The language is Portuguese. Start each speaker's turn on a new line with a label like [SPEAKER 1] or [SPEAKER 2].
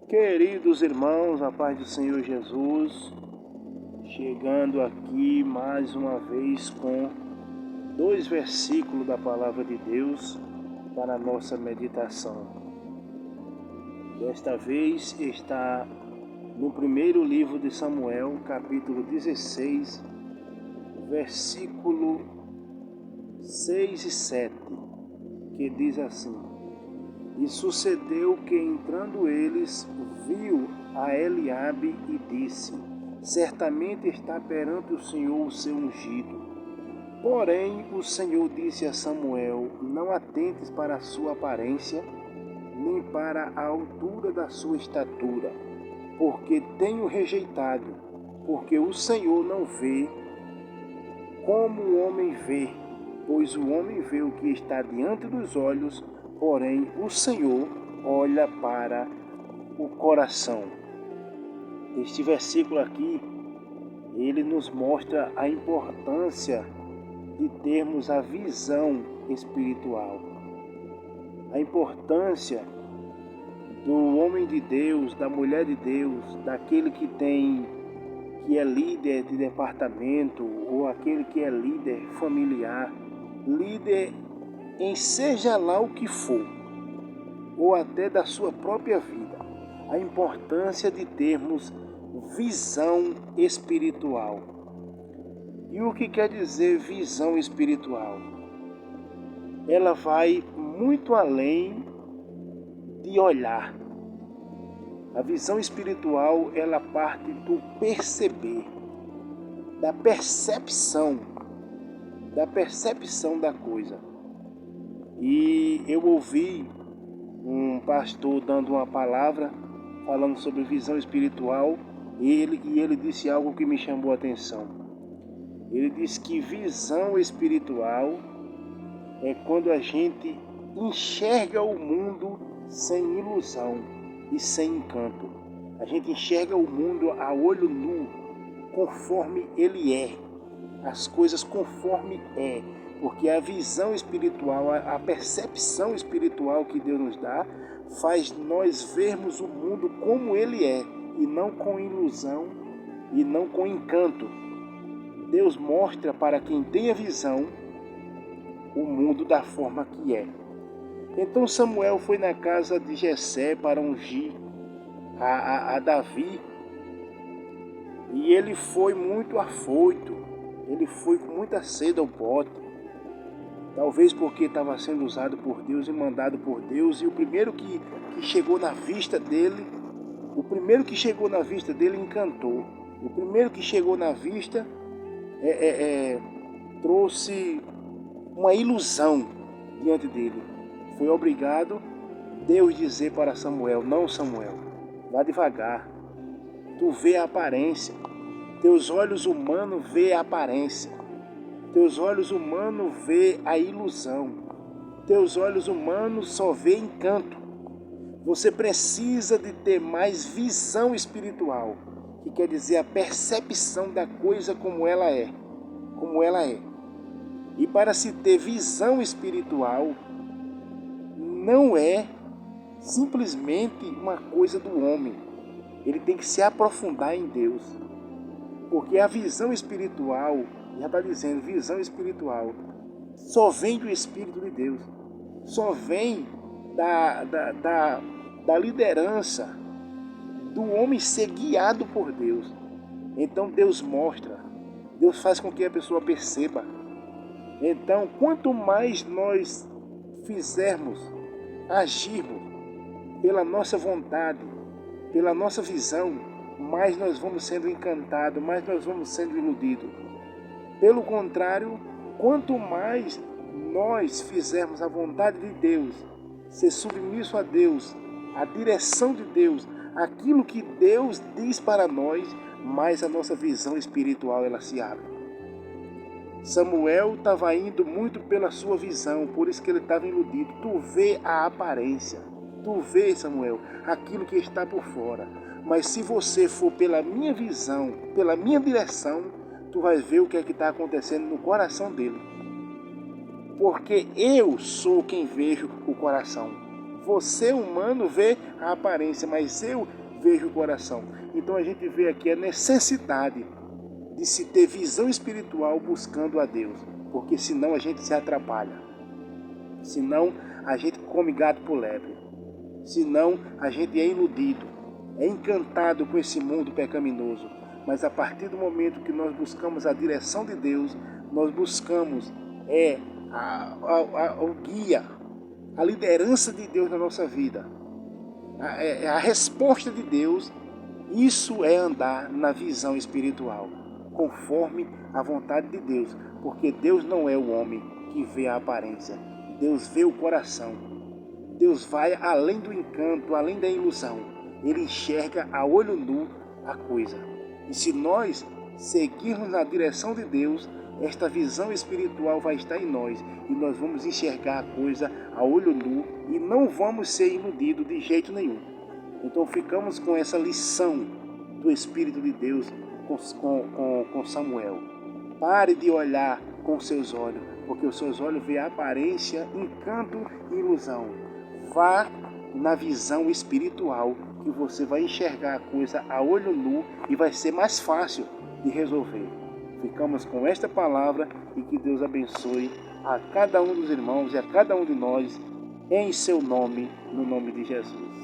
[SPEAKER 1] Queridos irmãos, a paz do Senhor Jesus, chegando aqui mais uma vez com 2 versículos da Palavra de Deus para a nossa meditação. Desta vez está no primeiro livro de Samuel, capítulo 16, versículo 6 e 7, que diz assim: E sucedeu que, entrando eles, viu a Eliabe e disse: Certamente está perante o Senhor o seu ungido. Porém, o Senhor disse a Samuel: Não atentes para a sua aparência, nem para a altura da sua estatura, porque tenho rejeitado, porque o Senhor não vê como o homem vê, pois o homem vê o que está diante dos olhos, porém o Senhor olha para o coração. Este versículo aqui, ele nos mostra a importância de termos a visão espiritual. A importância do homem de Deus, da mulher de Deus, daquele que é líder de departamento ou aquele que é líder familiar, líder em seja lá o que for, ou até da sua própria vida, a importância de termos visão espiritual. E o que quer dizer visão espiritual? Ela vai muito além de olhar. A visão espiritual, ela parte do perceber, da percepção da coisa. E eu ouvi um pastor dando uma palavra, falando sobre visão espiritual, e ele disse algo que me chamou a atenção. Ele disse que visão espiritual é quando a gente enxerga o mundo sem ilusão e sem encanto. A gente enxerga o mundo a olho nu, conforme ele é, as coisas conforme é, porque a visão espiritual, a percepção espiritual que Deus nos dá, faz nós vermos o mundo como ele é, e não com ilusão e não com encanto. Deus mostra para quem tem a visão o mundo da forma que é. Então Samuel foi na casa de Jessé para ungir a Davi, e ele foi muito afoito, ele foi com muita sede ao pote, talvez porque estava sendo usado por Deus e mandado por Deus, e o primeiro que chegou na vista dele, encantou. O primeiro que chegou na vista trouxe uma ilusão diante dele. Foi obrigado Deus dizer para Samuel: Não, Samuel, vá devagar. Tu vê a aparência. Teus olhos humanos vê a aparência. Teus olhos humanos vê a ilusão. Teus olhos humanos só vê encanto. Você precisa de ter mais visão espiritual, que quer dizer a percepção da coisa como ela é. E para se ter visão espiritual, não é simplesmente uma coisa do homem. Ele tem que se aprofundar em Deus. Porque a visão espiritual, já está dizendo, visão espiritual, só vem do Espírito de Deus. Só vem da liderança, do homem ser guiado por Deus. Então Deus mostra, Deus faz com que a pessoa perceba. Então, quanto mais nós fizermos, agirmos pela nossa vontade, pela nossa visão, mais nós vamos sendo encantados, mais nós vamos sendo iludidos. Pelo contrário, quanto mais nós fizermos a vontade de Deus, ser submisso a Deus, a direção de Deus, aquilo que Deus diz para nós, mais a nossa visão espiritual ela se abre. Samuel estava indo muito pela sua visão, por isso que ele estava iludido. Tu vê a aparência, tu vê, Samuel, aquilo que está por fora. Mas se você for pela minha visão, pela minha direção, tu vai ver o que é que está acontecendo no coração dele. Porque eu sou quem vejo o coração. Você, humano, vê a aparência, mas eu vejo o coração. Então a gente vê aqui a necessidade de se ter visão espiritual buscando a Deus, porque senão a gente se atrapalha, senão a gente come gato por lebre, senão a gente é iludido, é encantado com esse mundo pecaminoso. Mas a partir do momento que nós buscamos a direção de Deus, nós buscamos o guia, a liderança de Deus na nossa vida, a resposta de Deus. Isso é andar na visão espiritual, conforme a vontade de Deus, porque Deus não é o homem que vê a aparência, Deus vê o coração. Deus vai além do encanto, além da ilusão. Ele enxerga a olho nu a coisa. E se nós seguirmos na direção de Deus, esta visão espiritual vai estar em nós e nós vamos enxergar a coisa a olho nu e não vamos ser iludidos de jeito nenhum. Então ficamos com essa lição do Espírito de Deus com Samuel. Pare de olhar com seus olhos, porque os seus olhos veem a aparência, encanto e ilusão. Vá na visão espiritual, que você vai enxergar a coisa a olho nu e vai ser mais fácil de resolver. Ficamos com esta palavra e que Deus abençoe a cada um dos irmãos e a cada um de nós, em seu nome, no nome de Jesus.